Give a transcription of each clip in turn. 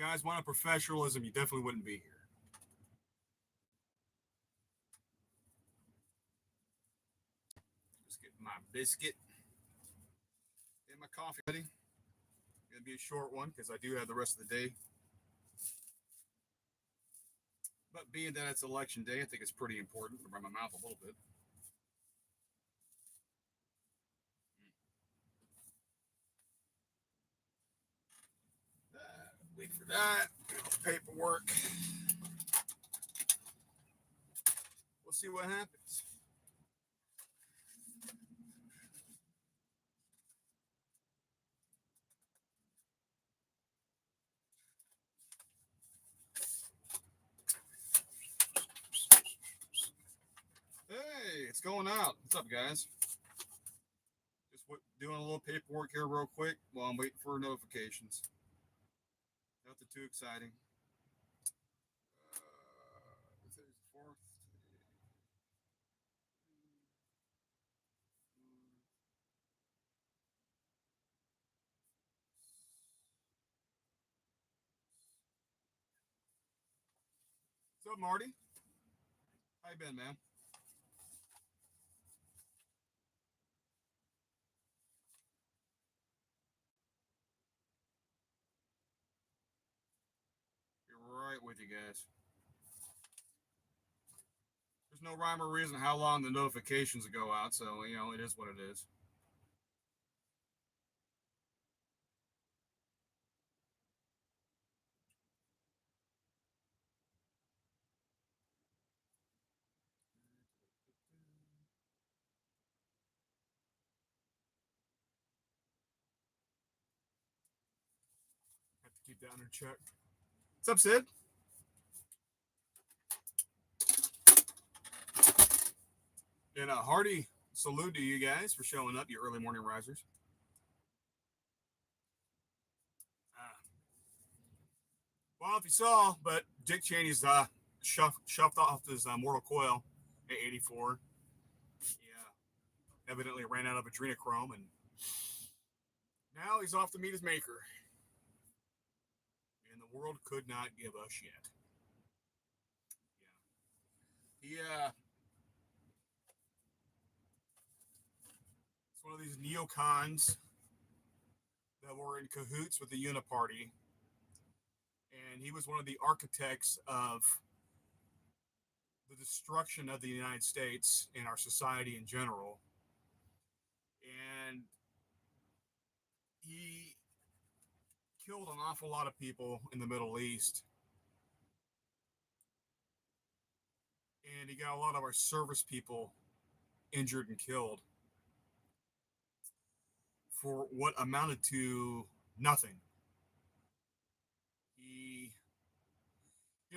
guys wanted professionalism, you definitely wouldn't be here. Just get my biscuit and my coffee ready. Gonna be a short one because I do have the rest of the day. But being that it's election day, I think it's pretty important to run my mouth a little bit. Wait for that. Paperwork. We'll see what happens. Hey, it's going out. What's up, guys? Just doing a little paperwork here, real quick, while I'm waiting for notifications. Nothing too exciting. Today's the 4th. What's up, Marty? How you been, man? You're right with you guys. There's no rhyme or reason how long the notifications go out, so it is what it is. Have to keep that under check. What's up, Sid? And a hearty salute to you guys for showing up, you early morning risers. Uh, well, if you saw, but Dick Cheney's shoved off his mortal coil at 84. Yeah, evidently ran out of adrenochrome, and now he's off to meet his maker. And the world could not give a shit. Yeah, it's one of these neocons that were in cahoots with the Uniparty, and he was one of the architects of the destruction of the United States and our society in general. And he killed an awful lot of people in the Middle East. And he got a lot of our service people injured and killed for what amounted to nothing. He,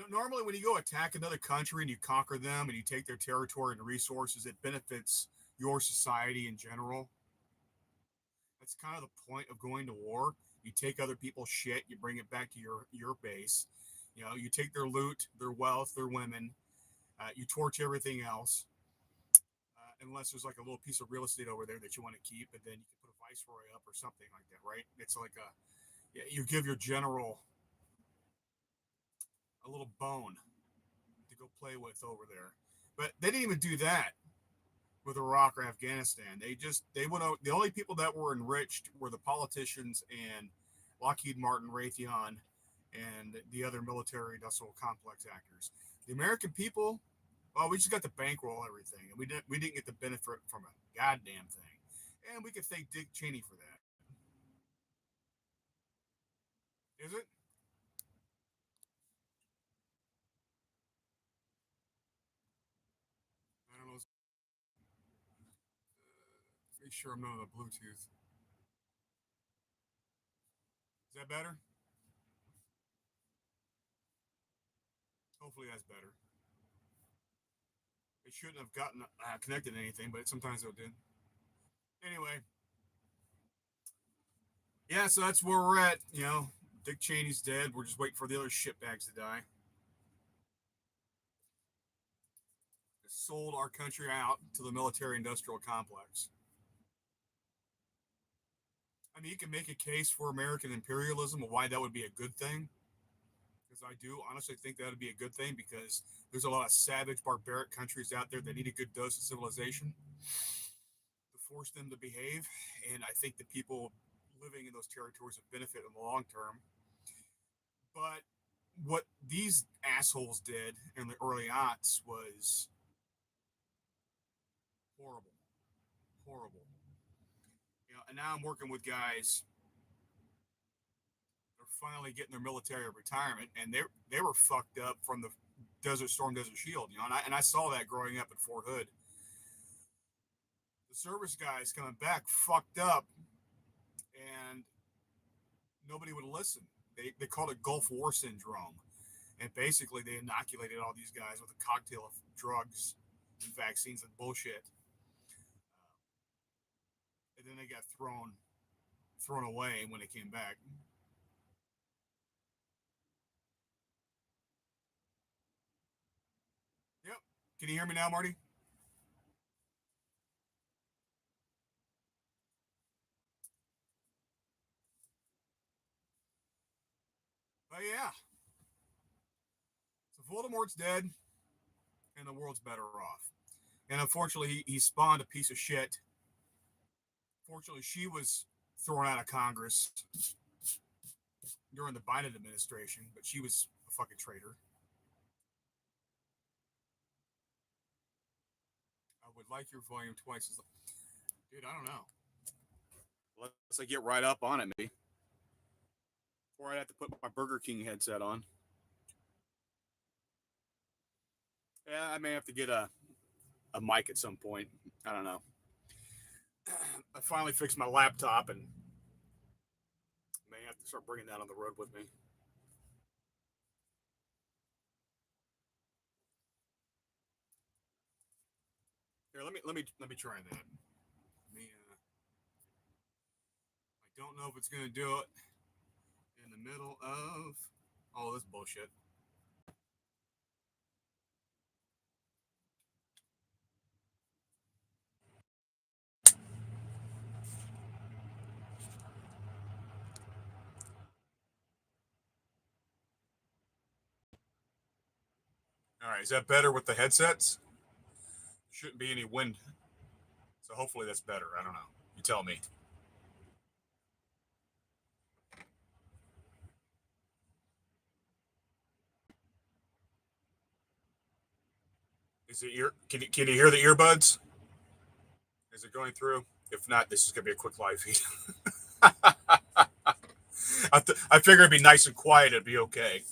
normally when you go attack another country and you conquer them and you take their territory and resources, it benefits your society in general. That's kind of the point of going to war. You take other people's shit, you bring it back to your base. You take their loot, their wealth, their women. You torch everything else, unless there's like a little piece of real estate over there that you want to keep, and then you can put a viceroy up or something like that, right? It's like you give your general a little bone to go play with over there. But they didn't even do that with Iraq or Afghanistan. They went out. The only people that were enriched were the politicians and Lockheed Martin, Raytheon, and the other military industrial complex actors. The American people, well, we just got to bankroll everything, and we didn't get the benefit from a goddamn thing. And we could thank Dick Cheney for that. Is it? I don't know. Make sure I'm not on the Bluetooth. Is that better? Hopefully that's better. It shouldn't have gotten connected to anything, but sometimes it did. Anyway, yeah, so that's where we're at. Dick Cheney's dead. We're just waiting for the other shitbags to die. Sold our country out to the military industrial complex. I mean, you can make a case for American imperialism of why that would be a good thing. because I do honestly think that would be a good thing because there's a lot of savage, barbaric countries out there that need a good dose of civilization to force them to behave. And I think the people living in those territories would benefit in the long term. But what these assholes did in the early aughts was horrible, horrible. And now I'm working with guys. They're finally getting their military retirement, and they were fucked up from the Desert Storm, Desert Shield. And I saw that growing up at Fort Hood. The service guys coming back fucked up, and nobody would listen. They called it Gulf War syndrome, and basically they inoculated all these guys with a cocktail of drugs and vaccines and bullshit, and then they got thrown away when they came back. Yep. Can you hear me now, Marty? Oh yeah. So Voldemort's dead, and the world's better off. And unfortunately, he spawned a piece of shit. Fortunately, she was thrown out of Congress during the Biden administration, but she was a fucking traitor. I would like your volume twice as. Dude, I don't know. Unless I get right up on it, maybe. Or I'd have to put my Burger King headset on. Yeah, I may have to get a mic at some point. I don't know. I finally fixed my laptop and may have to start bringing that on the road with me. Here, let me try that. I don't know if it's gonna do it in the middle of all this bullshit. All right, is that better with the headsets? Shouldn't be any wind, so hopefully that's better. I don't know. You tell me. Is it ear? Can you hear the earbuds? Is it going through? If not, this is gonna be a quick live feed. I figure it'd be nice and quiet. It'd be okay.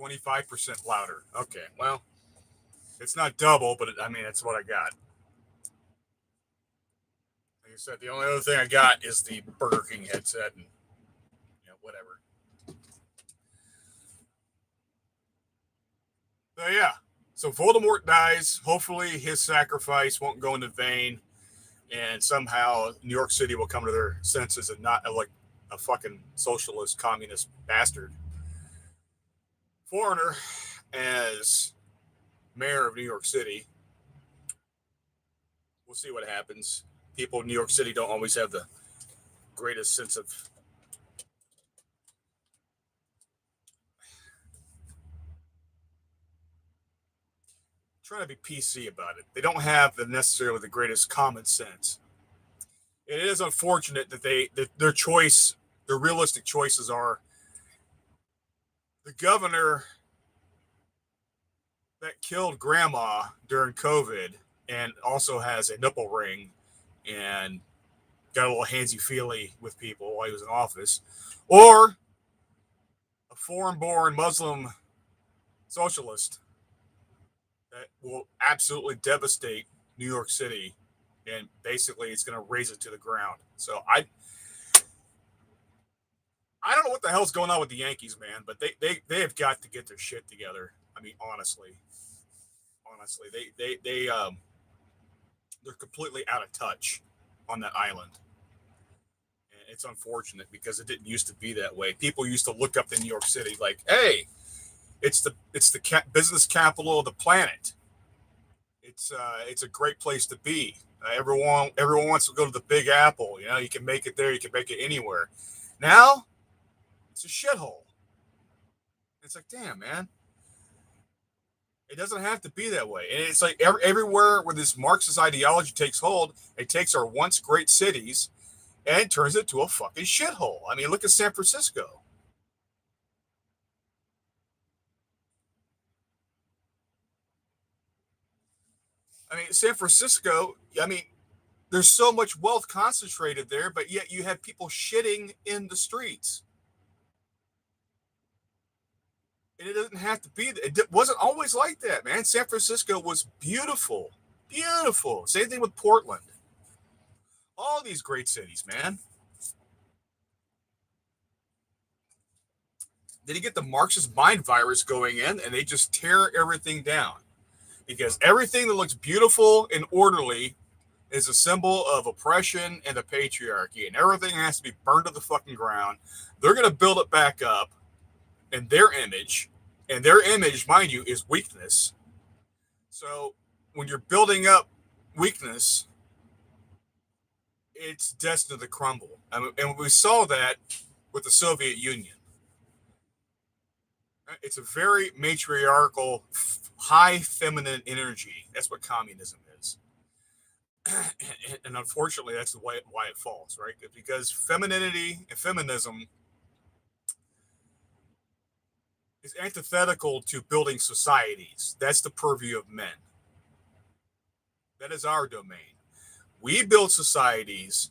25% louder. Okay, well, it's not double, but I mean, it's what I got. Like I said, the only other thing I got is the Burger King headset, and whatever. So yeah, so Voldemort dies. Hopefully, his sacrifice won't go into vain, and somehow New York City will come to their senses and not like a fucking socialist, communist bastard foreigner as mayor of New York City. We'll see what happens. People in New York City don't always have the greatest sense of trying to be PC about it. They don't have necessarily the greatest common sense. It is unfortunate that their choice, their realistic choices are the governor that killed grandma during COVID and also has a nipple ring and got a little handsy feely with people while he was in office, or a foreign born Muslim socialist that will absolutely devastate New York City and basically it's going to raise it to the ground. So I don't know what the hell's going on with the Yankees, man, but they have got to get their shit together. I mean, honestly, they're completely out of touch on that island. And it's unfortunate because it didn't used to be that way. People used to look up to New York City like, hey, it's the business capital of the planet. It's a great place to be. Everyone wants to go to the Big Apple. You know, you can make it there. You can make it anywhere. Now it's a shithole. It's like, damn, man. It doesn't have to be that way. And it's like everywhere where this Marxist ideology takes hold, it takes our once great cities and turns it to a fucking shithole. I mean, look at San Francisco. I mean, San Francisco, I mean, there's so much wealth concentrated there, but yet you have people shitting in the streets. And it doesn't have to be, it wasn't always like that, man. San Francisco was beautiful. Beautiful. Same thing with Portland. All these great cities, man. Then you get the Marxist mind virus going in, and they just tear everything down. Because everything that looks beautiful and orderly is a symbol of oppression and the patriarchy, and everything has to be burned to the fucking ground. They're going to build it back up in their image, and their image, mind you, is weakness. So when you're building up weakness, it's destined to crumble. And we saw that with the Soviet Union. It's a very matriarchal, high feminine energy. That's what communism is. And unfortunately, that's the way why it falls, right? Because femininity and feminism is antithetical to building societies. That's the purview of men. That is our domain. We build societies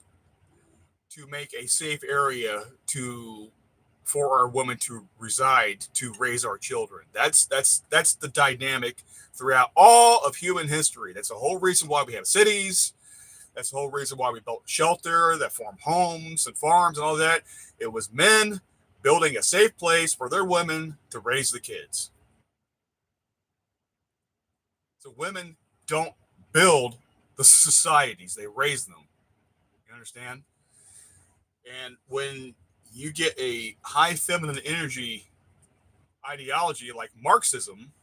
to make a safe area for our women to reside, to raise our children. That's the dynamic throughout all of human history. That's the whole reason why we have cities. That's the whole reason why we built shelter that formed homes and farms and all that. It was men building a safe place for their women to raise the kids. So women don't build the societies, they raise them. You understand? And when you get a high feminine energy ideology like Marxism,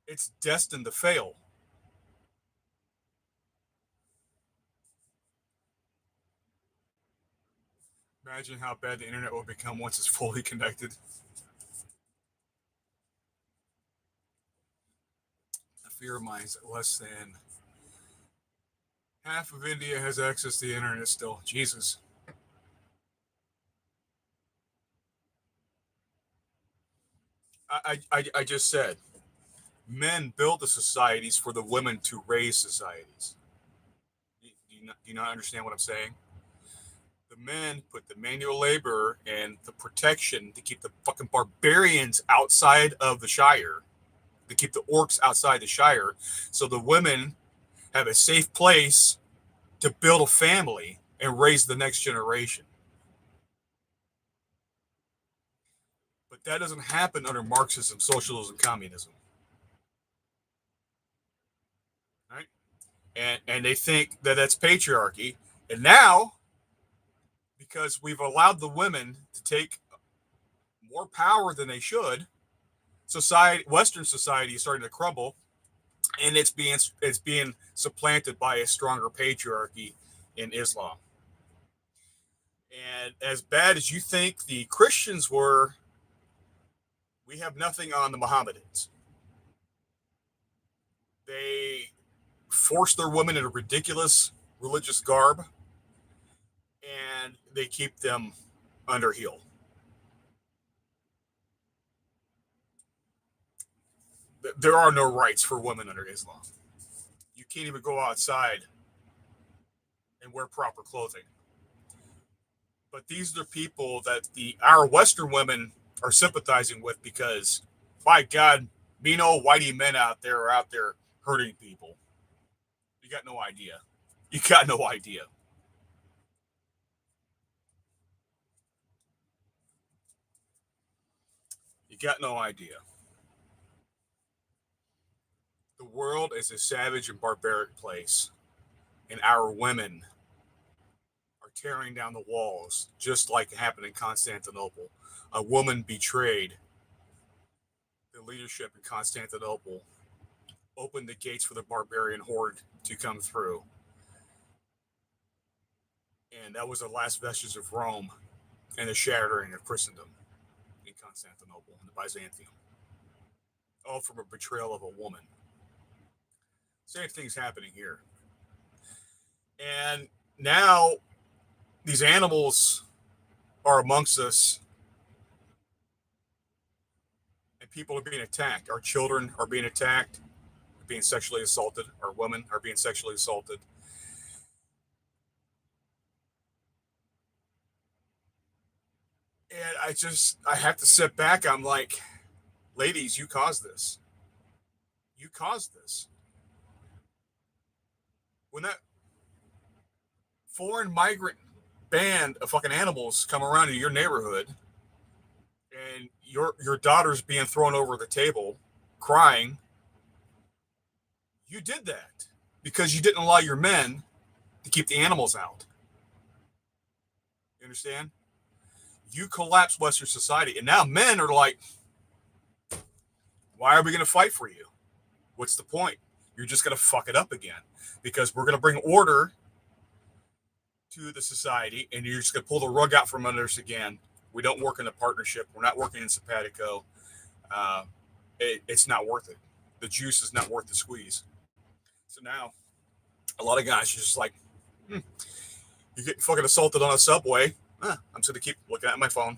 it's destined to fail. Imagine how bad the internet will become once it's fully connected. A fear of mine is less than half of India has access to the internet still. Jesus. I just said men build the societies for the women to raise societies. Do you not understand what I'm saying? The men put the manual labor and the protection to keep the fucking barbarians outside of the Shire, to keep the orcs outside the Shire, so the women have a safe place to build a family and raise the next generation. But that doesn't happen under Marxism, socialism, communism. Right? And they think that that's patriarchy. And now, because we've allowed the women to take more power than they should, Western society is starting to crumble, and it's being supplanted by a stronger patriarchy in Islam. And as bad as you think the Christians were, we have nothing on the Mohammedans. They force their women into ridiculous religious garb, and they keep them under heel. There are no rights for women under Islam. You can't even go outside and wear proper clothing. But these are the people that our Western women are sympathizing with because, by God, mean old whitey men out there are out there hurting people. You got no idea. You got no idea. You got no idea. The world is a savage and barbaric place, and our women are tearing down the walls, just like happened in Constantinople. A woman betrayed the leadership in Constantinople opened the gates for the barbarian horde to come through. And that was the last vestige of Rome and the shattering of Christendom in Constantinople and the Byzantium. All from a betrayal of a woman. Same thing's happening here. And now these animals are amongst us, and people are being attacked. Our children are being attacked, being sexually assaulted. Our women are being sexually assaulted. And I have to sit back. I'm like, ladies, you caused this. You caused this. When that foreign migrant band of fucking animals come around in your neighborhood and your daughter's being thrown over the table crying, you did that because you didn't allow your men to keep the animals out. You understand? You collapsed Western society, and now men are like, why are we going to fight for you? What's the point? You're just going to fuck it up again because we're going to bring order to the society, and you're just going to pull the rug out from under us again. We don't work in a partnership. We're not working in simpatico. It's not worth it. The juice is not worth the squeeze. So now, a lot of guys are just like, you get fucking assaulted on a subway. I'm just going to keep looking at my phone.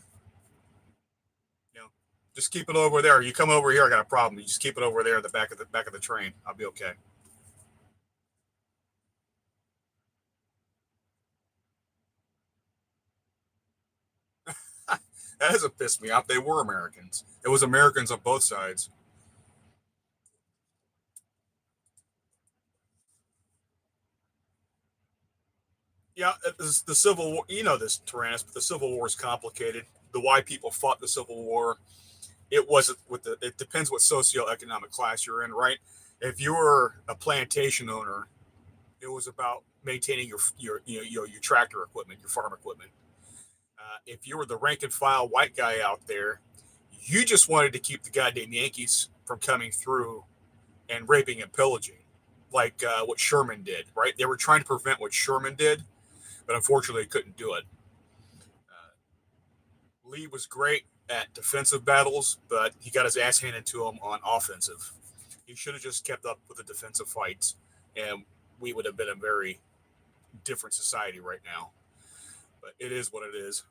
You know, just keep it over there. You come over here, I got a problem. You just keep it over there in the back of the train. I'll be okay. That hasn't pissed me off. They were Americans. It was Americans on both sides. Yeah, the Civil War. You know this, Tyrannus, but the Civil War is complicated. The why people fought the Civil War. It wasn't with the. It depends what socioeconomic class you're in, right? If you were a plantation owner, it was about maintaining your tractor equipment, your farm equipment. If you were the rank and file white guy out there, you just wanted to keep the goddamn Yankees from coming through and raping and pillaging, like what Sherman did, right? They were trying to prevent what Sherman did, but unfortunately couldn't do it. Lee was great at defensive battles, but he got his ass handed to him on offensive. He should have just kept up with the defensive fights, and we would have been a very different society right now. But it is what it is.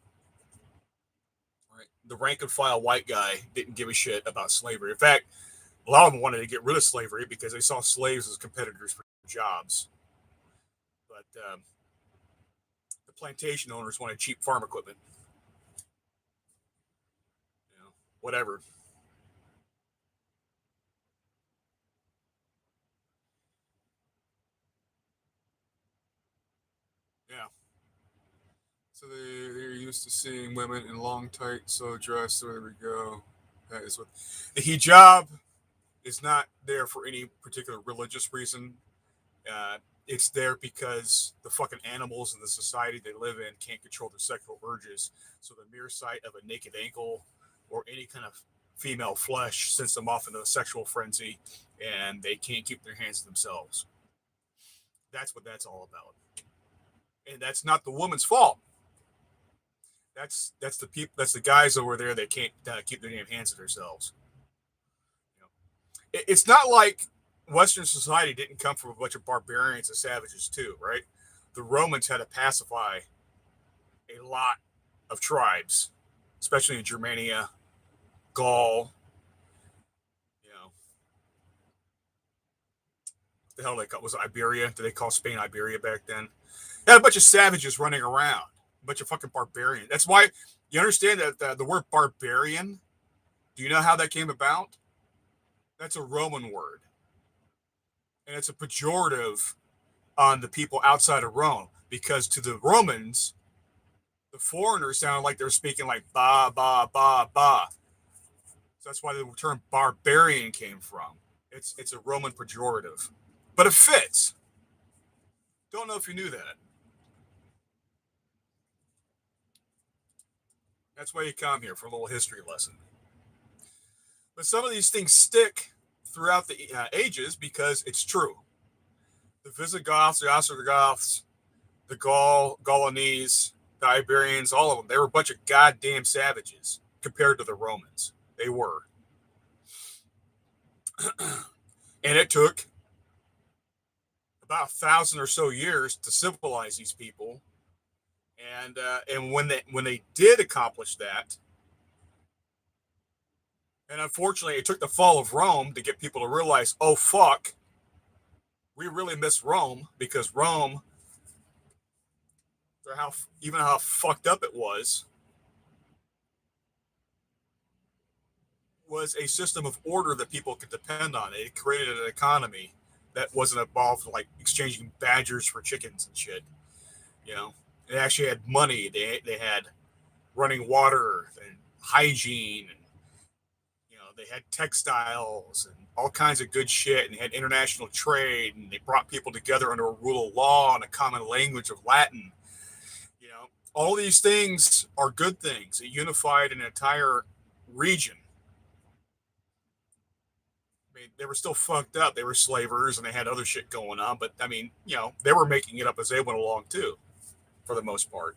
Right? The rank and file white guy didn't give a shit about slavery. In fact, a lot of them wanted to get rid of slavery because they saw slaves as competitors for jobs. But the plantation owners wanted cheap farm equipment. You know, whatever. Yeah. So they're used to seeing women in long, tight, so dressed. So there we go. That is what the hijab is not there for any particular religious reason. It's there because the fucking animals in the society they live in can't control their sexual urges. So the mere sight of a naked ankle or any kind of female flesh sends them off into a sexual frenzy, and they can't keep their hands to themselves. That's what that's all about, and that's not the woman's fault. That's the people. That's the guys over there that can't keep their damn hands to themselves. You know? It's not like Western society didn't come from a bunch of barbarians and savages too, right? The Romans had to pacify a lot of tribes, especially in Germania, Gaul. You know, the hell they call was it Iberia? Did they call Spain Iberia back then? They had a bunch of savages running around, a bunch of fucking barbarians. That's why you understand that the word barbarian. Do you know how that came about? That's a Roman word, and it's a pejorative on the people outside of Rome because to the Romans, the foreigners sounded like they're speaking like ba ba ba ba. So that's why the term barbarian came from. It's a Roman pejorative, but it fits. Don't know if you knew that. That's why you come here for a little history lesson. But some of these things stick throughout the ages because it's true. The Visigoths, the Ostrogoths, the Gaulonese, the Iberians, all of them, they were a bunch of goddamn savages compared to the Romans. They were. And it took about 1,000 or so years to civilize these people. And when they did accomplish that, and unfortunately, it took the fall of Rome to get people to realize, oh fuck, we really miss Rome because Rome, for how even how fucked up it was a system of order that people could depend on. It created an economy that wasn't involved in, like, exchanging badgers for chickens and shit. You know, it actually had money. They had running water and hygiene, and they had textiles and all kinds of good shit, and they had international trade, and they brought people together under a rule of law and a common language of Latin. All these things are good things. It unified an entire region. I mean, they were still fucked up. They were slavers and they had other shit going on, but I mean, they were making it up as they went along too, for the most part.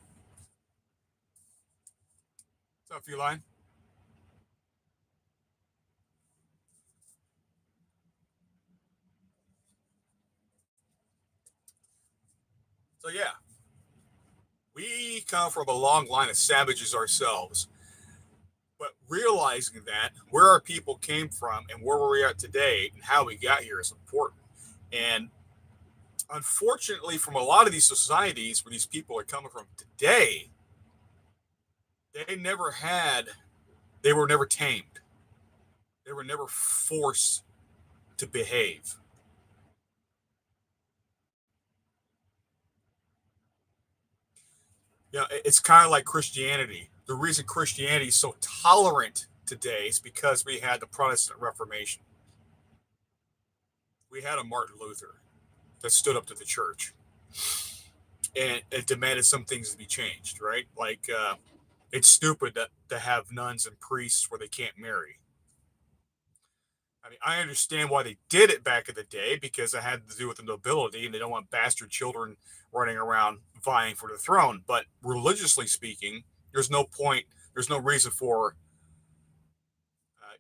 What's up, Feline? So yeah, we come from a long line of savages ourselves, but realizing that where our people came from and where we're at today and how we got here is important. And unfortunately, from a lot of these societies where these people are coming from today, they never had, they were never tamed. They were never forced to behave. It's kind of like Christianity. The reason Christianity is so tolerant today is because we had the Protestant Reformation. We had a Martin Luther that stood up to the church and it demanded some things to be changed, right? Like, it's stupid to have nuns and priests where they can't marry. I mean, I understand why they did it back in the day because it had to do with the nobility and they don't want bastard children running around vying for the throne. But religiously speaking, there's no point, there's no reason for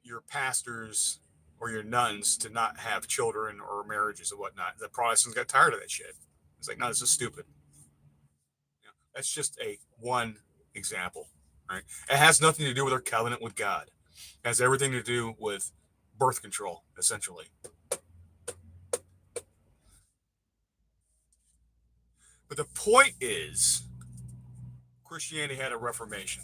your pastors or your nuns to not have children or marriages and whatnot. The Protestants got tired of that shit. It's like, no, this is stupid. That's just a one example, right? It has nothing to do with our covenant with God. It has everything to do with birth control, essentially. But the point is, Christianity had a Reformation.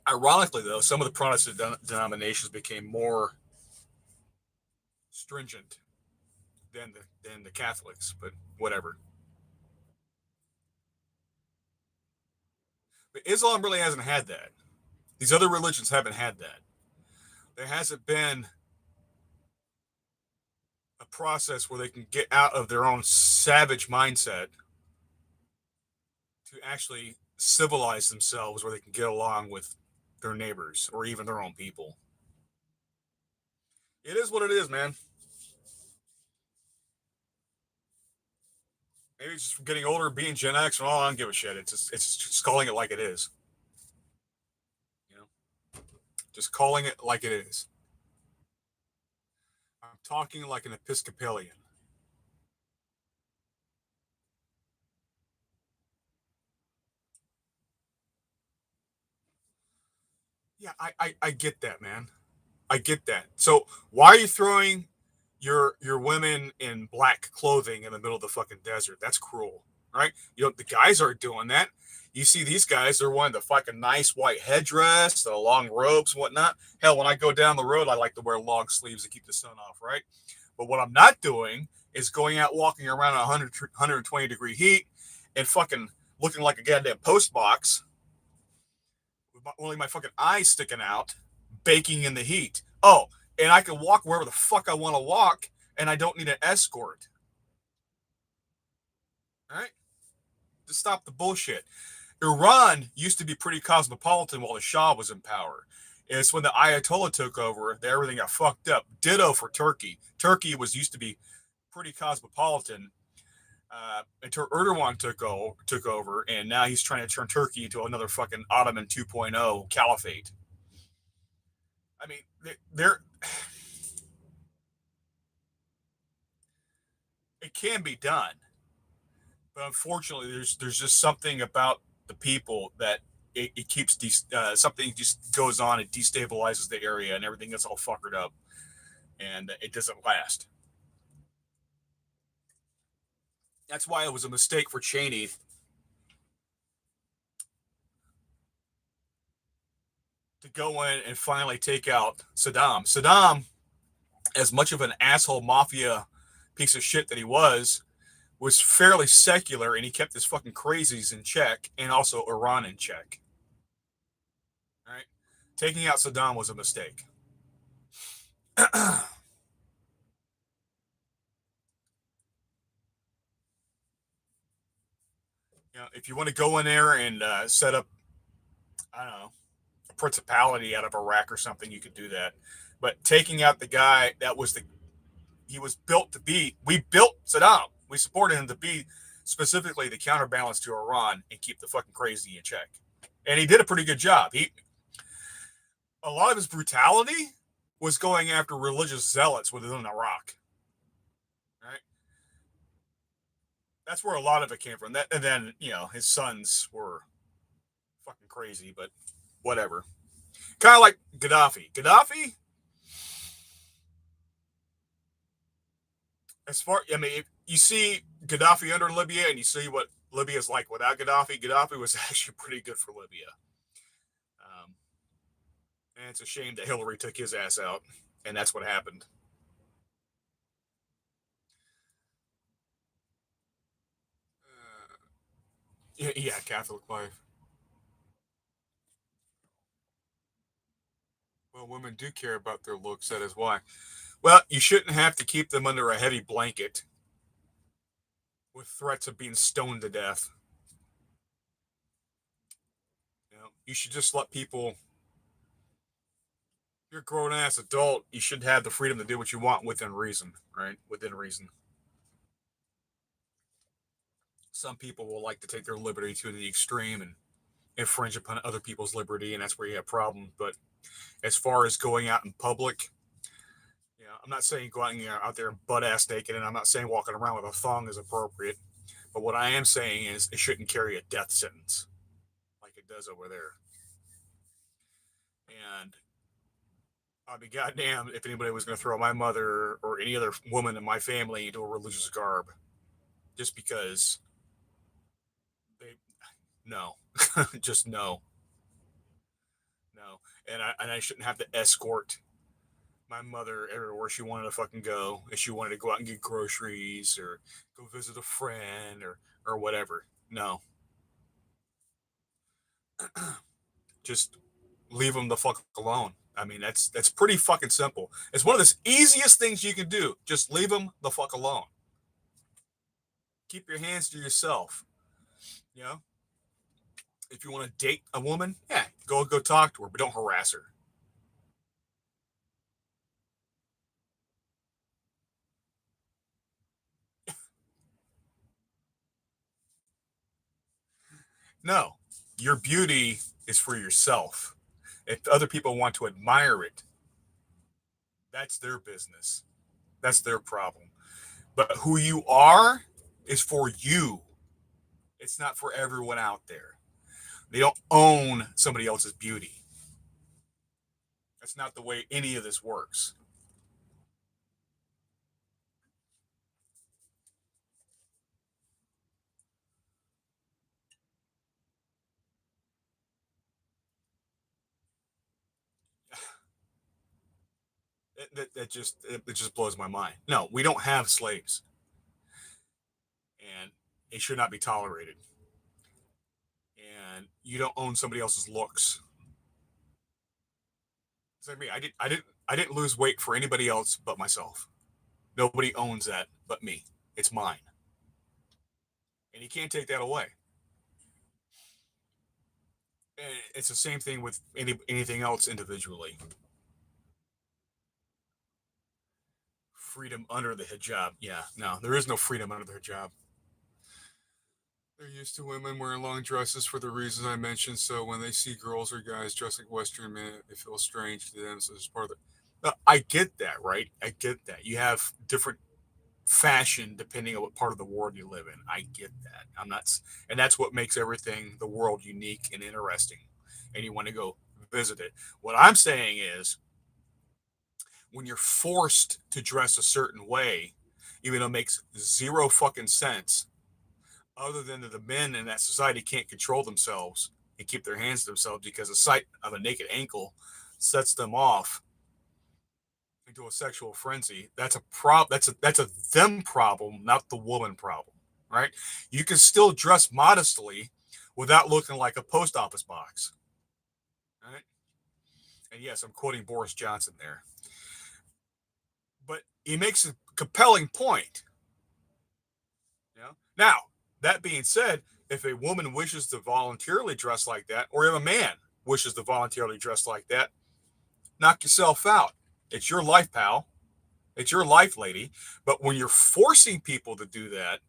Ironically, though, some of the Protestant denominations became more stringent than the Catholics, but whatever. But Islam really hasn't had that. These other religions haven't had that. There hasn't been a process where they can get out of their own savage mindset to actually civilize themselves where they can get along with their neighbors or even their own people. It is what it is, man. Maybe it's just from getting older, being Gen X, and all. I don't give a shit. It's just calling it like it is. You know, just calling it like it is. I'm talking like an Episcopalian. Yeah, I get that, man. I get that. So why are you throwing your women in black clothing in the middle of the fucking desert? That's cruel, right? The guys aren't doing that. You see these guys, they're wearing the fucking nice white headdress, the long robes, and whatnot. Hell, when I go down the road, I like to wear long sleeves to keep the sun off, right? But what I'm not doing is going out walking around in 120-degree heat and fucking looking like a goddamn post box with only my fucking eyes sticking out, baking in the heat. Oh, and I can walk wherever the fuck I want to walk, and I don't need an escort. All right? To stop the bullshit. Iran used to be pretty cosmopolitan while the Shah was in power. It's when the Ayatollah took over that everything got fucked up. Ditto for Turkey. Turkey was used to be pretty cosmopolitan until Erdogan took over, and now he's trying to turn Turkey into another fucking Ottoman 2.0 caliphate. I mean, they're it can be done, but unfortunately, there's just something about the people that it keeps something just goes on, it destabilizes the area, and everything gets all fuckered up, and it doesn't last. That's why it was a mistake for Cheney to go in and finally take out Saddam. Saddam, as much of an asshole mafia piece of shit that he was fairly secular, and he kept his fucking crazies in check, and also Iran in check. All right, taking out Saddam was a mistake. If you want to go in there and set up, I don't know, a principality out of Iraq or something, you could do that. But taking out the guy that was he was built to be, we built Saddam. We supported him to be specifically the counterbalance to Iran and keep the fucking crazy in check. And he did a pretty good job. A lot of his brutality was going after religious zealots within Iraq. Right? That's where a lot of it came from. And then, his sons were fucking crazy, but whatever. Kind of like Gaddafi. Gaddafi, if you see Gaddafi under Libya and you see what Libya's like without Gaddafi, Gaddafi was actually pretty good for Libya. And it's a shame that Hillary took his ass out, and that's what happened. Yeah, Catholic life. Well, women do care about their looks, that is why. Well, you shouldn't have to keep them under a heavy blanket with threats of being stoned to death. You should just let people. You're a grown ass adult. You should have the freedom to do what you want within reason, right? Within reason. Some people will like to take their liberty to the extreme and infringe upon other people's liberty, and that's where you have problems. But as far as going out in public, I'm not saying going out there butt ass naked, and I'm not saying walking around with a thong is appropriate. But what I am saying is it shouldn't carry a death sentence like it does over there. And I'd be goddamn if anybody was going to throw my mother or any other woman in my family into a religious garb, just because no, just no, no. And I shouldn't have to escort my mother everywhere she wanted to fucking go. If she wanted to go out and get groceries or go visit a friend or whatever. No. Just leave them the fuck alone. I mean, that's pretty fucking simple. It's one of the easiest things you can do. Just leave them the fuck alone. Keep your hands to yourself. You know, if you want to date a woman, yeah, go talk to her, but don't harass her. No, your beauty is for yourself. If other people want to admire it, that's their business. That's their problem. But who you are is for you. It's not for everyone out there. They don't own somebody else's beauty. That's not the way any of this works. It just blows my mind. No, we don't have slaves, and it should not be tolerated. And you don't own somebody else's looks. It's like me. I didn't lose weight for anybody else but myself. Nobody owns that but me. It's mine, and you can't take that away. And it's the same thing with anything else individually. Freedom under the hijab. Yeah, no, there is no freedom under the hijab. They're used to women wearing long dresses for the reasons I mentioned. So when they see girls or guys dressed like Western men, it feels strange to them. So it's part of it. I get that, right? I get that. You have different fashion depending on what part of the world you live in. I get that. I'm not, and that's what makes everything the world unique and interesting. And you want to go visit it. What I'm saying is, when you're forced to dress a certain way, even though it makes zero fucking sense, other than that the men in that society can't control themselves and keep their hands to themselves because the sight of a naked ankle sets them off into a sexual frenzy. That's a that's a them problem, not the woman problem, right? You can still dress modestly without looking like a post office box, right? And yes, I'm quoting Boris Johnson there, but he makes a compelling point. You know? Now, that being said, if a woman wishes to voluntarily dress like that, or if a man wishes to voluntarily dress like that, knock yourself out. It's your life, pal. It's your life, lady. But when you're forcing people to do that,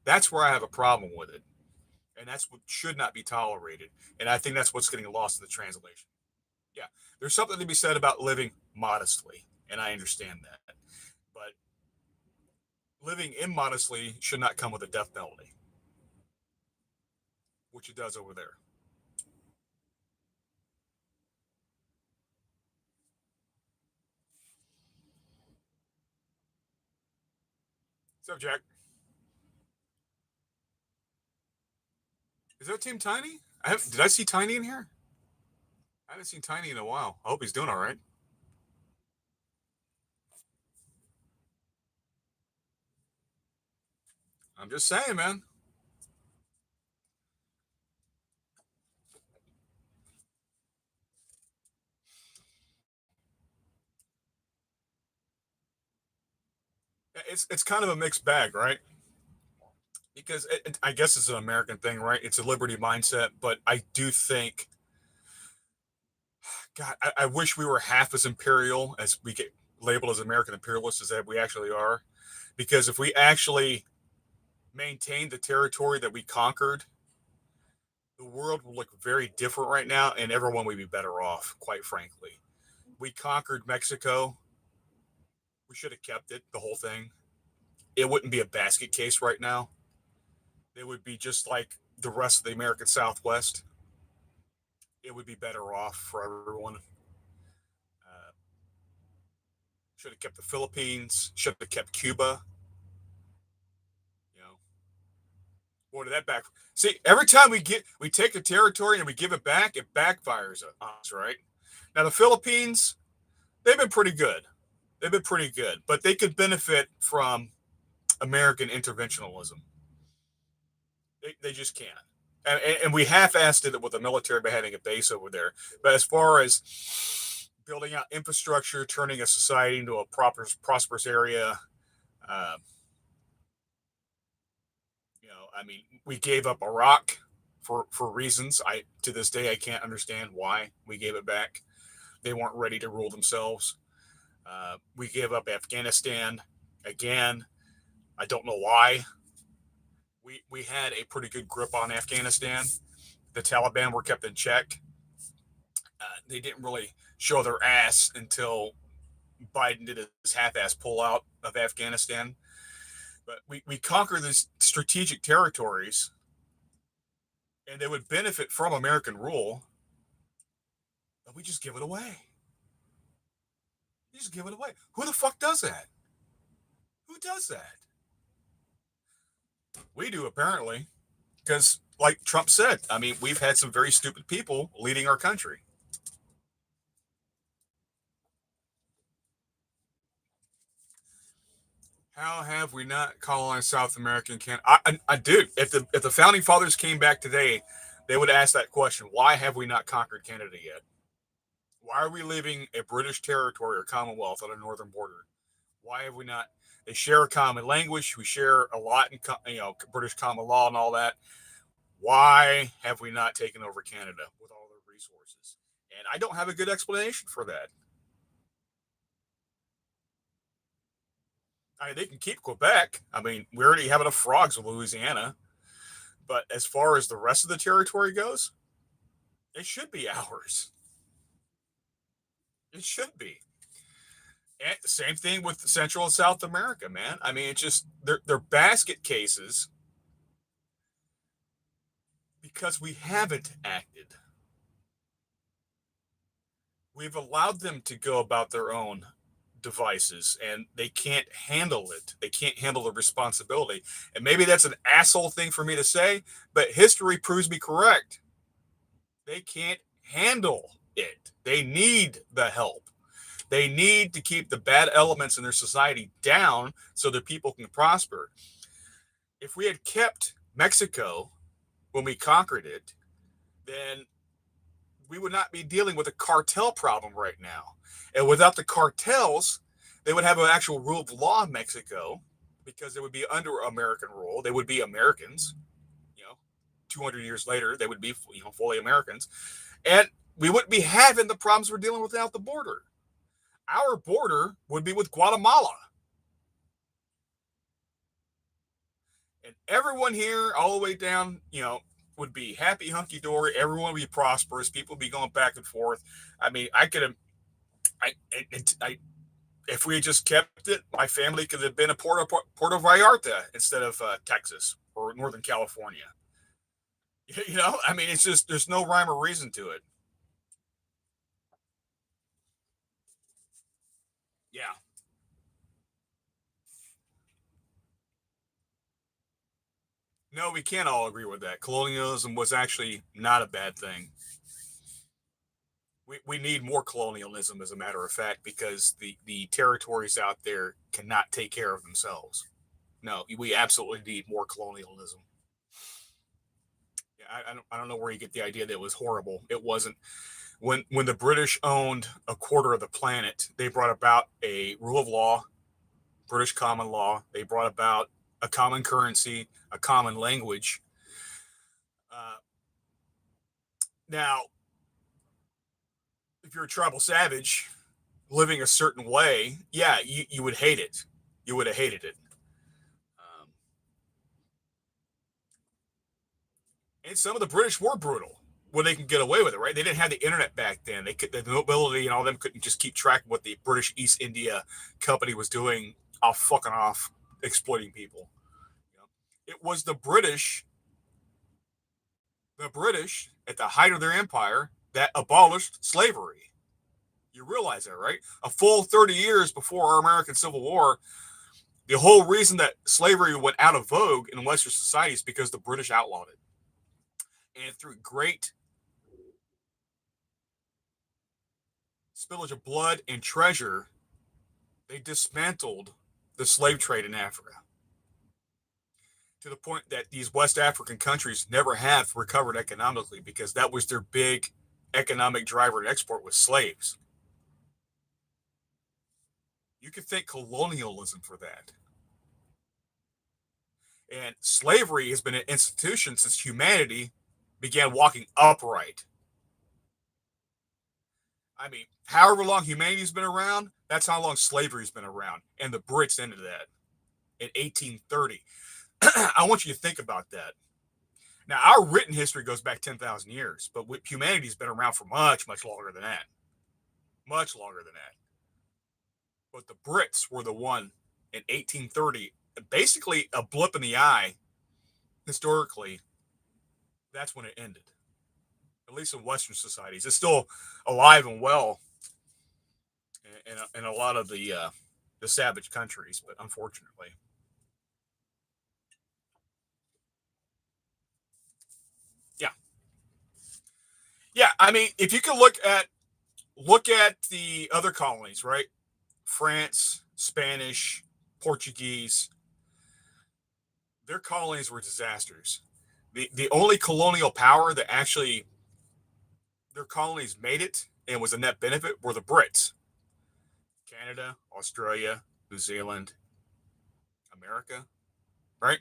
that's where I have a problem with it. And that's what should not be tolerated. And I think that's what's getting lost in the translation. Yeah, there's something to be said about living modestly. And I understand that. But living immodestly should not come with a death penalty, which it does over there. So, Jack, is that Team Tiny? Did I see Tiny in here? I haven't seen Tiny in a while. I hope he's doing all right. I'm just saying, man. It's kind of a mixed bag, right? Because I guess it's an American thing, right? It's a liberty mindset, but I do think, God, I wish we were half as imperial as we get labeled as American imperialists as that we actually are. Because if we actually maintained the territory that we conquered, the world would look very different right now, and everyone would be better off, quite frankly. We conquered Mexico. We should have kept it, the whole thing. It wouldn't be a basket case right now. It would be just like the rest of the American Southwest. It would be better off for everyone. Should have kept the Philippines. Should have kept Cuba. You know, what did that back? See, every time we take a territory and we give it back, it backfires on us, right? Now the Philippines, they've been pretty good. They've been pretty good, but they could benefit from American interventionism. They just can't. And we half-assed it with the military by having a base over there. But as far as building out infrastructure, turning a society into a proper prosperous area, uh, I mean, we gave up Iraq for reasons I to this day I can't understand why we gave it back. They weren't ready to rule themselves. We gave up Afghanistan again. I don't know why. We had a pretty good grip on Afghanistan. The Taliban were kept in check. They didn't really show their ass until Biden did his half-ass pullout of Afghanistan. But we conquered these strategic territories, and they would benefit from American rule, but we just give it away. You just give it away. Who the fuck does that? Who does that? We do, apparently. Because, like Trump said, I mean, we've had some very stupid people leading our country. How have we not colonized South America and Canada? Dude, if the founding fathers came back today, they would ask that question: why have we not conquered Canada yet? Why are we leaving a British territory or Commonwealth on a northern border? Why have we not? They share a common language. We share a lot in British common law and all that. Why have we not taken over Canada with all their resources. And I don't have a good explanation for that. I mean, they can keep Quebec. I mean, we already have enough frogs with Louisiana. But as far as the rest of the territory goes, it should be ours. It should be. And same thing with Central and South America, man. I mean, it's just they're basket cases because we haven't acted. We've allowed them to go about their own devices and they can't handle it. They can't handle the responsibility. And maybe that's an asshole thing for me to say, but history proves me correct. They can't handle it. They need the help. They need to keep the bad elements in their society down so that people can prosper. If we had kept Mexico when we conquered it, then we would not be dealing with a cartel problem right now. And without the cartels, they would have an actual rule of law in Mexico because they would be under American rule. They would be Americans. You know, 200 years later, they would be fully Americans, and we wouldn't be having the problems we're dealing with without the border. Our border would be with Guatemala. And everyone here, all the way down, would be happy, hunky dory. Everyone would be prosperous. People would be going back and forth. I mean, I could have, if we had just kept it, my family could have been a Puerto Vallarta instead of Texas or Northern California. I mean, it's just, there's no rhyme or reason to it. Yeah. No, we can't all agree with that. Colonialism was actually not a bad thing. We need more colonialism, as a matter of fact, because the territories out there cannot take care of themselves. No, we absolutely need more colonialism. Yeah, I don't know where you get the idea that it was horrible. It wasn't. When the British owned a quarter of the planet, they brought about a rule of law, British common law. They brought about a common currency, a common language. Uh, Now, if you're a tribal savage living a certain way, yeah, you would hate it. You would have hated it. Um, and some of the British were brutal when they can get away with it, right? They didn't have the internet back then. The nobility and all them couldn't just keep track of what the British East India Company was doing, off exploiting people. You know? It was the British at the height of their empire that abolished slavery. You realize that, right? A full 30 years before our American Civil War, the whole reason that slavery went out of vogue in Western society is because the British outlawed it. And through great spillage of blood and treasure, they dismantled the slave trade in Africa to the point that these West African countries never have recovered economically because that was their big economic driver and export was slaves. You could thank colonialism for that. And slavery has been an institution since humanity began walking upright. I mean, however long humanity's been around, that's how long slavery's been around. And the Brits ended that in 1830. I want you to think about that. Now, our written history goes back 10,000 years, but humanity's been around for much, much longer than that. Much longer than that. But the Brits were the one in 1830, basically a blip in the eye, historically, that's when it ended. At least in Western societies. It's still alive and well in a lot of the savage countries, but unfortunately. Yeah. Yeah, I mean, if you can look at the other colonies, right? France, Spanish, Portuguese, their colonies were disasters. The only colonial power that actually their colonies made it and was a net benefit were the Brits. Canada, Australia, New Zealand, America, right?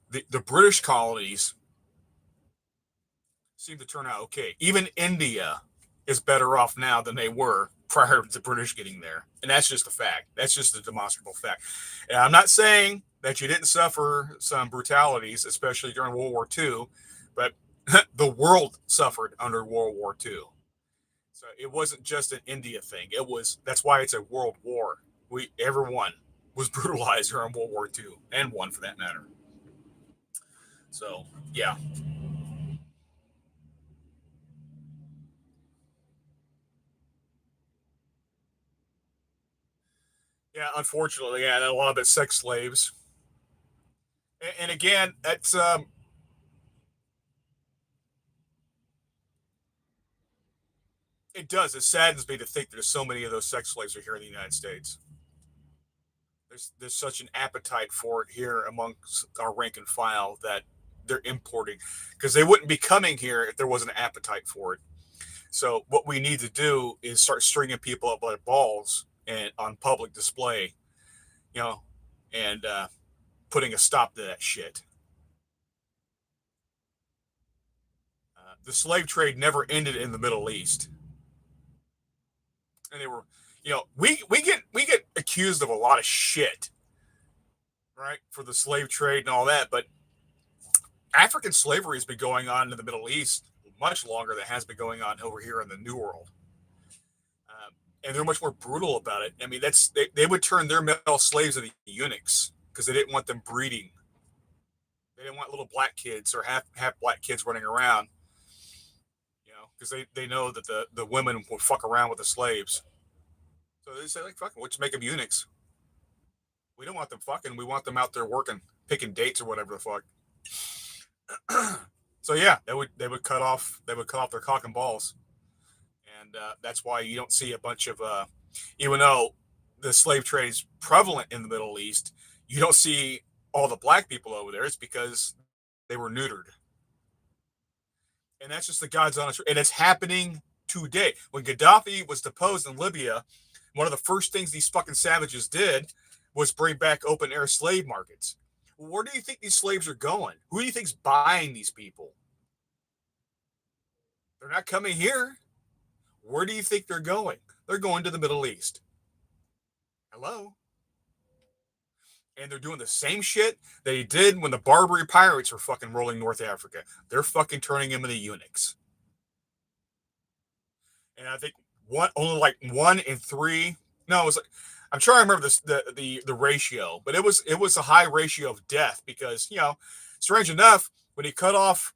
The British colonies seem to turn out okay. Even India is better off now than they were prior to the British getting there. And that's just a fact. That's just a demonstrable fact. And I'm not saying that you didn't suffer some brutalities, especially during World War II, but the world suffered under World War II. So it wasn't just an India thing. It was that's why it's a world war. We everyone was brutalized during World War II and one for that matter. So yeah, yeah. Unfortunately, yeah, a lot of it sex slaves. And again, that's it does. It saddens me to think there's so many of those sex slaves are here in the United States. There's such an appetite for it here amongst our rank and file that they're importing because they wouldn't be coming here if there wasn't an appetite for it. So what we need to do is start stringing people up like balls and on public display, you know, and putting a stop to that shit. The slave trade never ended in the Middle East, and they were, we get accused of a lot of shit, right, for the slave trade and all that, but African slavery has been going on in the Middle East much longer than it has been going on over here in the New World. And they're much more brutal about it. I mean, they would turn their male slaves into eunuchs because they didn't want them breeding. They didn't want little black kids or half black kids running around, because they know that the women would fuck around with the slaves. So they say like, fucking, we'll just make them eunuchs. We don't want them fucking. We want them out there working, picking dates or whatever the fuck. So yeah, they would cut off their cock and balls, and that's why you don't see a bunch of even though the slave trade is prevalent in the Middle East, you don't see all the black people over there. It's because they were neutered, and that's just the God's honest truth. And it's happening today. When Gaddafi was deposed in Libya, one of the first things these fucking savages did was bring back open air slave markets. Where do you think these slaves are going? Who do you think's buying these people? They're not coming here. Where do you think they're going? They're going to the Middle East. Hello? And they're doing the same shit they did when the Barbary pirates were fucking rolling North Africa. They're fucking turning them into eunuchs. And I think only like 1 in 3. No, it was like, I'm trying to remember this the ratio, but it was a high ratio of death because strange enough, when you cut off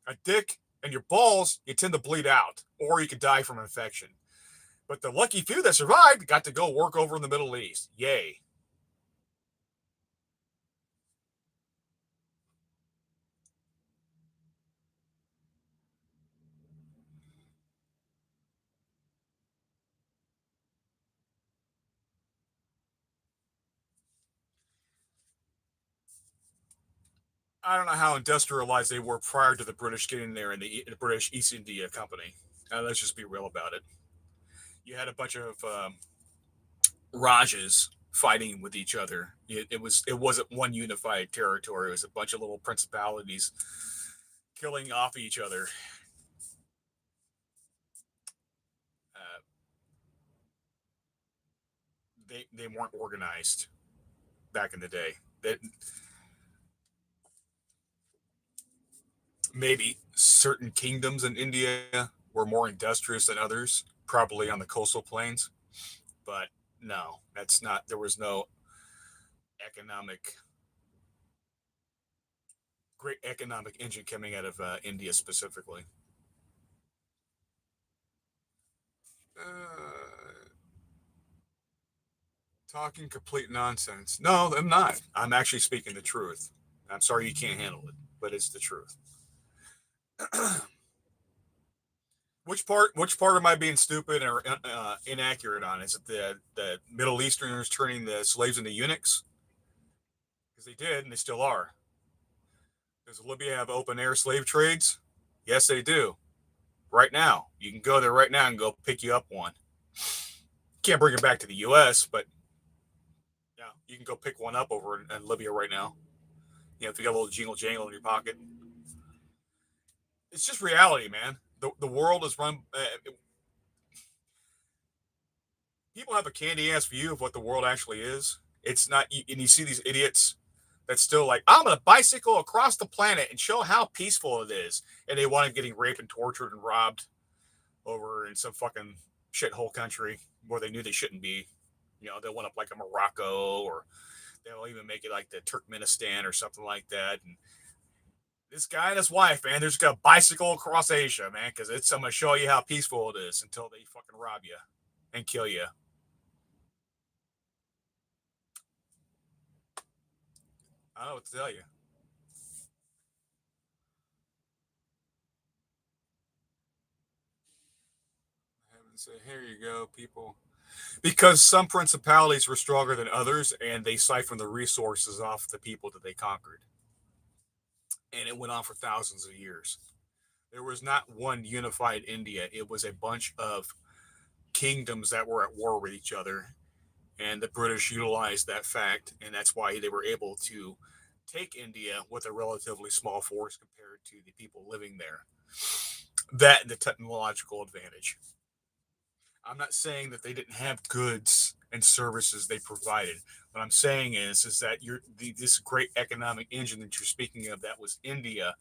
a dick and your balls, you tend to bleed out, or you could die from infection. But the lucky few that survived got to go work over in the Middle East. Yay. I don't know how industrialized they were prior to the British getting there in the British East India Company. Let's just be real about it. You had a bunch of Rajas fighting with each other. It wasn't one unified territory. It was a bunch of little principalities killing off each other. Uh, they weren't organized back in the day. That maybe certain kingdoms in India were more industrious than others, probably on the coastal plains. But no, that's not. There was no economic great economic engine coming out of India specifically. Talking complete nonsense. No, I'm not. I'm actually speaking the truth. I'm sorry you can't handle it, but it's the truth. Which part am I being stupid or inaccurate on? Is it the Middle Easterners turning the slaves into eunuchs? Because they did, and they still are. Does Libya have open air slave trades? Yes, they do. Right now, you can go there right now and go pick you up one. Can't bring it back to the U.S., but yeah, you can go pick one up over in Libya right now. If you got a little jingle jangle in your pocket. It's just reality, man. The world is run. People have a candy ass view of what the world actually is. It's not, and you see these idiots that's still like, I'm gonna bicycle across the planet and show how peaceful it is, and they want him getting raped and tortured and robbed over in some fucking shithole country where they knew they shouldn't be. You know, they'll want up like a Morocco, or they'll even make it like the Turkmenistan or something like that. And this guy and his wife, man, they're just gonna bicycle across Asia, man, because it's I'm gonna show you how peaceful it is until they fucking rob you and kill you. I don't know what to tell you. And say, here you go, people. Because some principalities were stronger than others, and they siphoned the resources off the people that they conquered. And it went on for thousands of years. There was not one unified India. It was a bunch of kingdoms that were at war with each other. And the British utilized that fact, and that's why they were able to take India with a relatively small force compared to the people living there. That and the technological advantage. I'm not saying that they didn't have goods and services they provided. What I'm saying is that this great economic engine that you're speaking of, that was India,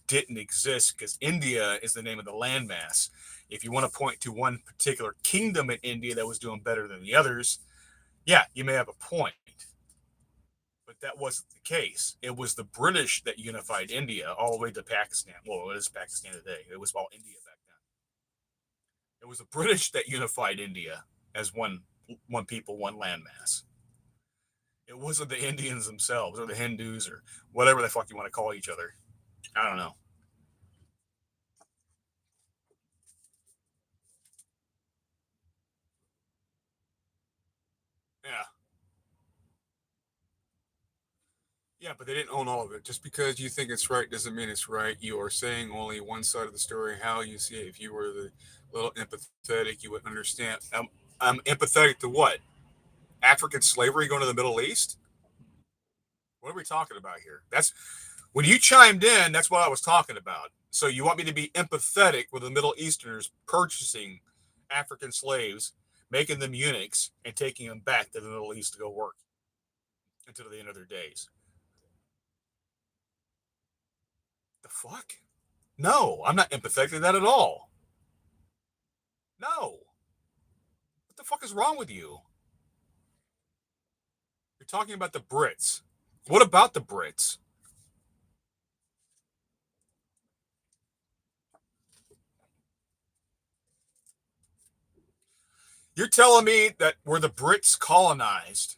didn't exist because India is the name of the landmass. If you want to point to one particular kingdom in India that was doing better than the others, yeah, you may have a point. But that wasn't the case. It was the British that unified India all the way to Pakistan. Well, it is Pakistan today. It was all India back then. It was the British that unified India as one people, one landmass. It wasn't the Indians themselves or the Hindus or whatever the fuck you want to call each other. I don't know. Yeah. Yeah, but they didn't own all of it. Just because you think it's right doesn't mean it's right. You are saying only one side of the story, how you see it. If you were the little empathetic, you would understand. I'm empathetic to what? African slavery going to the Middle East? What are we talking about here? That's when you chimed in, that's what I was talking about. So you want me to be empathetic with the Middle Easterners purchasing African slaves, making them eunuchs, and taking them back to the Middle East to go work until the end of their days. The fuck? No, I'm not empathetic to that at all. No. What the fuck is wrong with you? You're talking about the Brits. What about the Brits? You're telling me that where the Brits colonized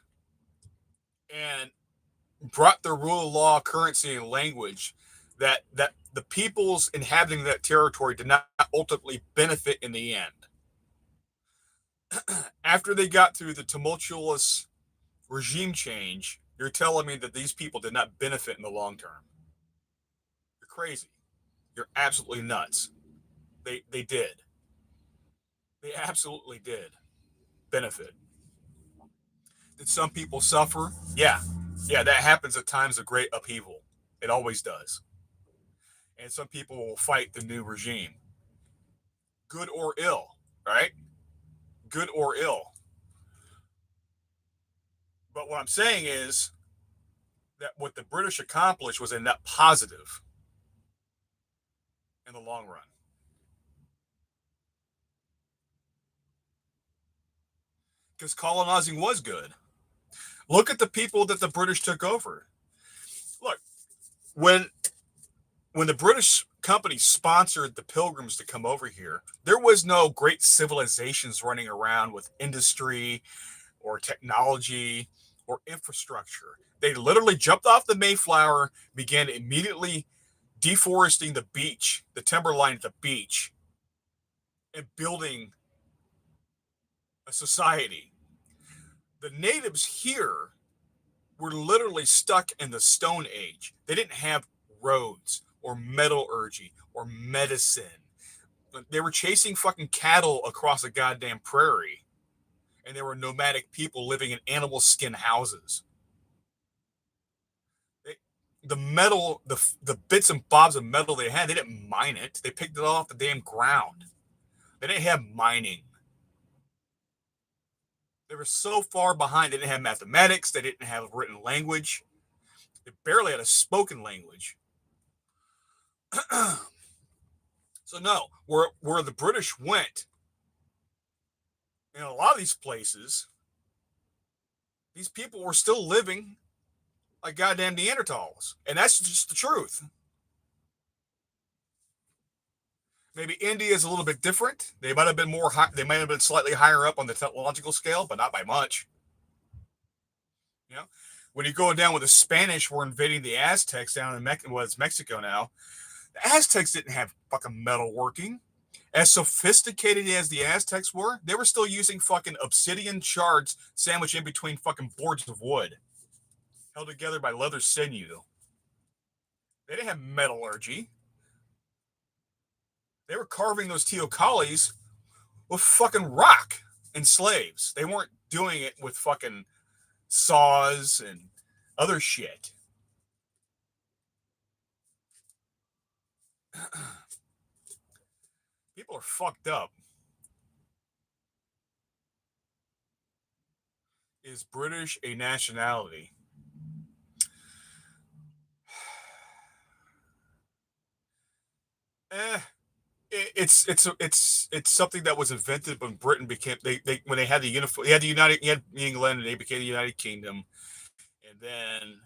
and brought their rule of law, currency, and language, that the peoples inhabiting that territory did not ultimately benefit in the end. After they got through the tumultuous regime change, you're telling me that these people did not benefit in the long term. You're crazy. You're absolutely nuts. They did. They absolutely did benefit. Did some people suffer? Yeah. Yeah, that happens at times of great upheaval. It always does. And some people will fight the new regime, good or ill, right? Good or ill. But what I'm saying is that what the British accomplished was a net positive in the long run. Because colonizing was good. Look at the people that the British took over. Look, when when the British company sponsored the pilgrims to come over here, there was no great civilizations running around with industry or technology or infrastructure. They literally jumped off the Mayflower, began immediately deforesting the beach, the timberline at the beach, and building a society. The natives here were literally stuck in the Stone Age. They didn't have roads or metallurgy or medicine. They were chasing fucking cattle across a goddamn prairie, and there were nomadic people living in animal skin houses. They, the metal, the bits and bobs of metal they had, they didn't mine it. They picked it off the damn ground. They didn't have mining. They were so far behind. They didn't have mathematics. They didn't have written language. They barely had a spoken language. So no, where the British went, in a lot of these places, these people were still living like goddamn Neanderthals, and that's just the truth. Maybe India is a little bit different. They might have been more. They might have been slightly higher up on the technological scale, but not by much. You know, when you're going down with the Spanish, were invading the Aztecs down in Mexico now. The Aztecs didn't have fucking metalworking. As sophisticated as the Aztecs were, they were still using fucking obsidian shards sandwiched in between fucking boards of wood, held together by leather sinew. They didn't have metallurgy. They were carving those teocallis with fucking rock and slaves. They weren't doing it with fucking saws and other shit. People are fucked up. Is British a nationality? It's something that was invented when Britain became they when they had the you had England and they became the United Kingdom, and then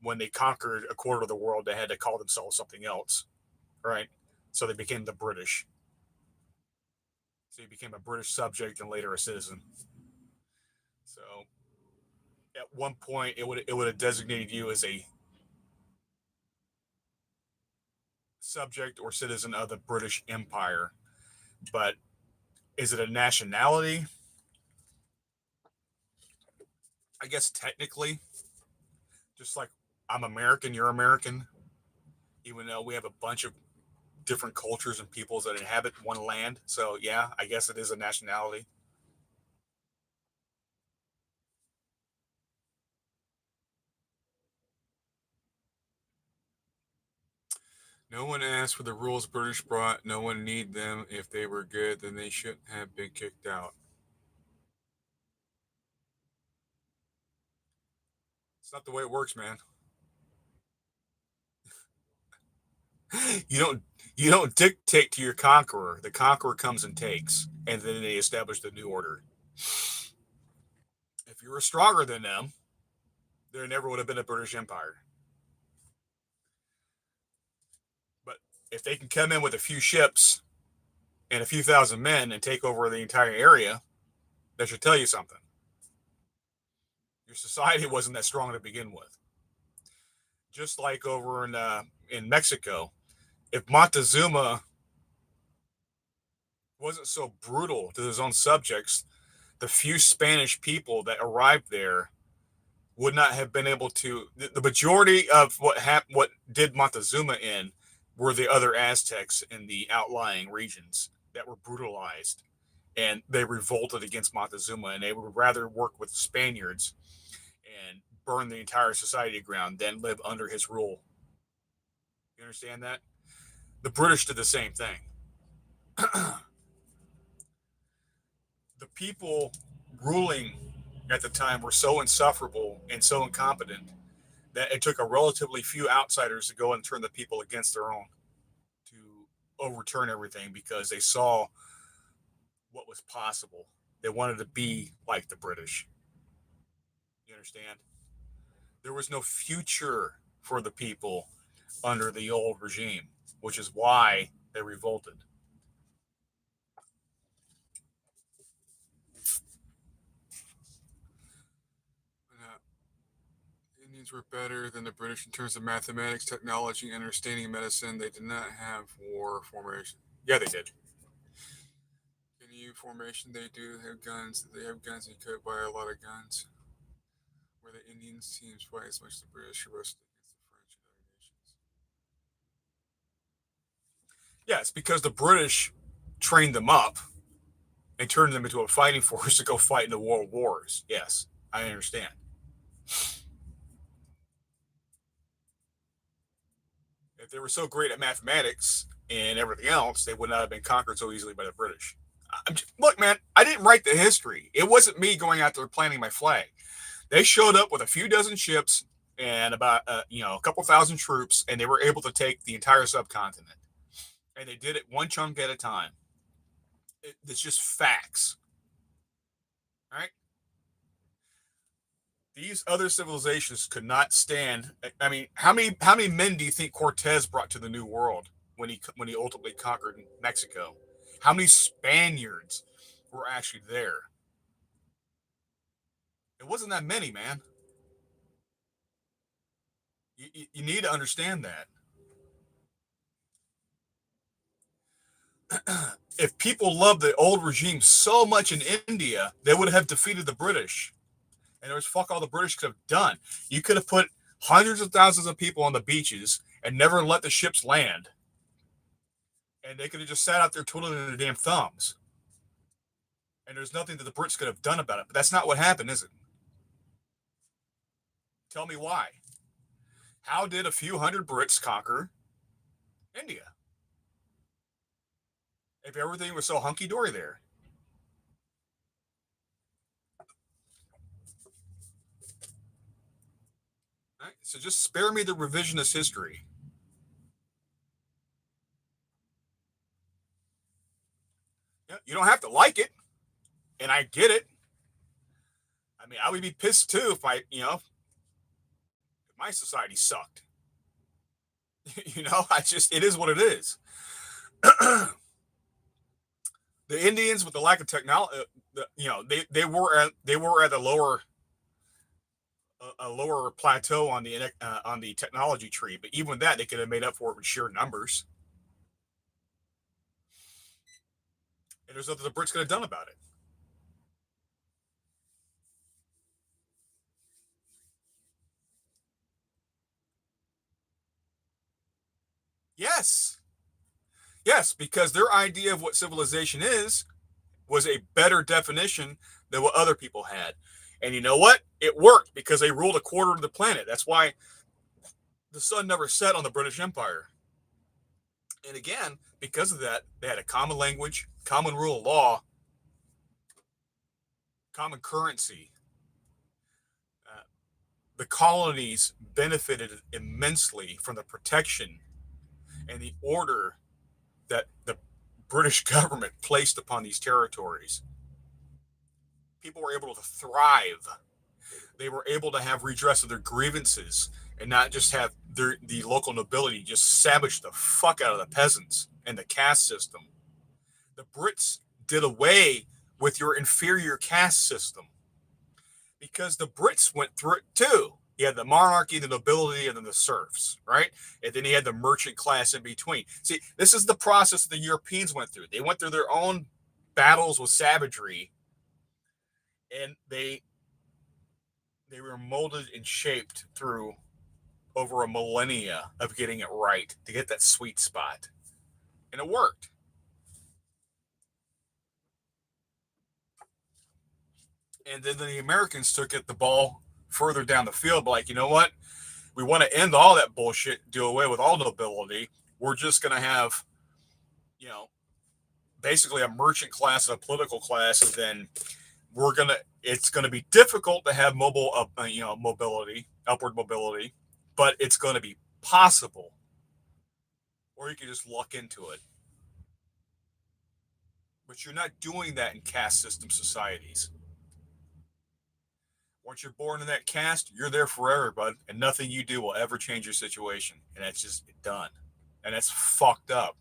when they conquered a quarter of the world, they had to call themselves something else, right? So they became the British. So you became a British subject and later a citizen. So at one point, it would have designated you as a subject or citizen of the British Empire. But is it a nationality? I guess technically, just like I'm American, you're American, even though we have a bunch of different cultures and peoples that inhabit one land. So yeah, I guess it is a nationality. No one asked for the rules British brought. No one need them. If they were good, then they shouldn't have been kicked out. It's not the way it works, man. You don't you don't dictate to your conqueror. The conqueror comes and takes, and then they establish the new order. If you were stronger than them, there never would have been a British Empire. But if they can come in with a few ships and a few thousand men and take over the entire area, that should tell you something. Your society wasn't that strong to begin with. Just like over in Mexico, if Montezuma wasn't so brutal to his own subjects, the few Spanish people that arrived there would not have been able to. The majority of what did Montezuma in were the other Aztecs in the outlying regions that were brutalized, and they revolted against Montezuma, and they would rather work with Spaniards and burn the entire society to ground than live under his rule. You understand that? The British did the same thing. The people ruling at the time were so insufferable and so incompetent that it took a relatively few outsiders to go and turn the people against their own, to overturn everything because they saw what was possible. They wanted to be like the British. You understand? There was no future for the people under the old regime, which is why they revolted. Uh, Indians were better than the British in terms of mathematics, technology, understanding medicine. They did not have war formation. Yeah, they did. In EU formation, they do have guns. They have guns. You could buy a lot of guns. Where the Indians teams fight as much as the British rushed against the French and other nations. Yes, because the British trained them up and turned them into a fighting force to go fight in the world wars. Yes, I understand. If they were so great at mathematics and everything else, they would not have been conquered so easily by the British. Look, man, I didn't write the history. It wasn't me going out there planting my flag. They showed up with a few dozen ships and about a couple thousand troops, and they were able to take the entire subcontinent. And they did it one chunk at a time. It's just facts, right? These other civilizations could not stand. I mean, how many men do you think Cortez brought to the New World when he ultimately conquered Mexico? How many Spaniards were actually there? It wasn't that many, man. You need to understand that. If people loved the old regime so much in India, they would have defeated the British. And there's fuck all the British could have done. You could have put hundreds of thousands of people on the beaches and never let the ships land. And they could have just sat out there twiddling their damn thumbs. And there's nothing that the Brits could have done about it. But that's not what happened, is it? Tell me why. How did a few hundred Brits conquer India? If everything was so hunky dory there. Right? So just spare me the revisionist history. You don't have to like it, and I get it. I mean, I would be pissed too if if my society sucked. It is what it is. The Indians, with the lack of technology, they were at a lower plateau on the technology tree. But even with that, they could have made up for it with sheer numbers. And there's nothing the Brits could have done about it. Yes, yes, because their idea of what civilization is was a better definition than what other people had. And you know what? It worked because they ruled a quarter of the planet. That's why the sun never set on the British Empire. And again, because of that, they had a common language, common rule of law, common currency. Uh, the colonies benefited immensely from the protection and the order that the British government placed upon these territories. People were able to thrive. They were able to have redress of their grievances and not just have the local nobility just savage the fuck out of the peasants and the caste system. The Brits did away with your inferior caste system because the Brits went through it too. You had the monarchy, the nobility, and then the serfs, right? And then you had the merchant class in between. See, this is the process the Europeans went through. They went through their own battles with savagery, and they were molded and shaped through over a millennia of getting it right to get that sweet spot. And it worked. And then the Americans took the ball further down the field, like, you know what? We want to end all that bullshit, do away with all nobility. We're just going to have, you know, basically a merchant class and a political class, and then it's going to be difficult to have mobility, upward mobility, but it's going to be possible. Or you can just luck into it. But you're not doing that in caste system societies. Once you're born in that caste, you're there forever, bud, and nothing you do will ever change your situation. And that's just done. And that's fucked up.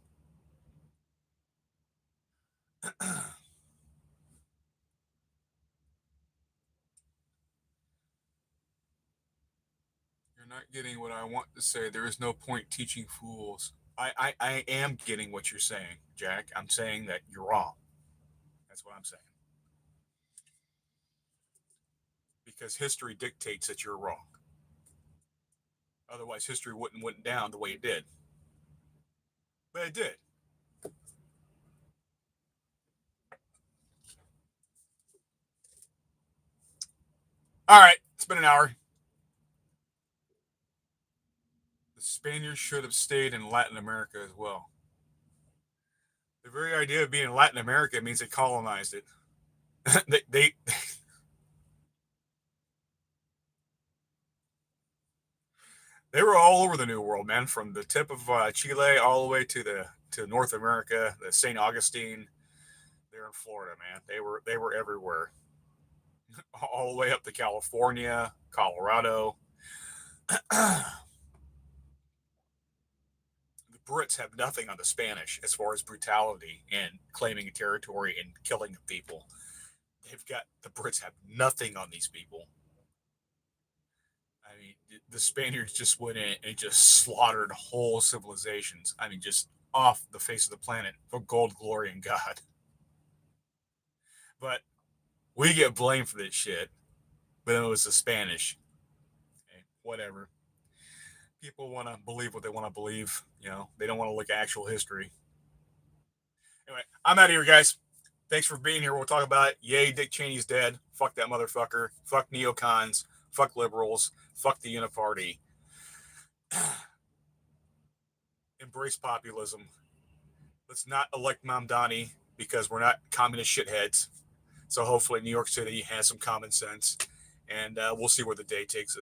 You're not getting what I want to say. There is no point teaching fools. I am getting what you're saying, Jack. I'm saying that you're wrong. That's what I'm saying. Because history dictates that you're wrong. Otherwise, history wouldn't went down the way it did. But it did. All right, it's been an hour. Spaniards should have stayed in Latin America as well. The very idea of being in Latin America means they colonized it. they they were all over the New World, man, from the tip of Chile all the way to North America, the St. Augustine. They're in Florida, man. They were everywhere, all the way up to California, Colorado. The Brits have nothing on the Spanish as far as brutality and claiming a territory and killing people. The Brits have nothing on these people. I mean, the Spaniards just went in and just slaughtered whole civilizations. I mean, just off the face of the planet for gold, glory, and God. But we get blamed for this shit. But it was the Spanish. Okay, whatever. People want to believe what they want to believe. They don't want to look at actual history. Anyway, I'm out of here, guys. Thanks for being here. We'll talk about it. Yay, Dick Cheney's dead. Fuck that motherfucker. Fuck neocons. Fuck liberals. Fuck the Uniparty. Embrace populism. Let's not elect Mamdani because we're not communist shitheads. So hopefully New York City has some common sense. And we'll see where the day takes us.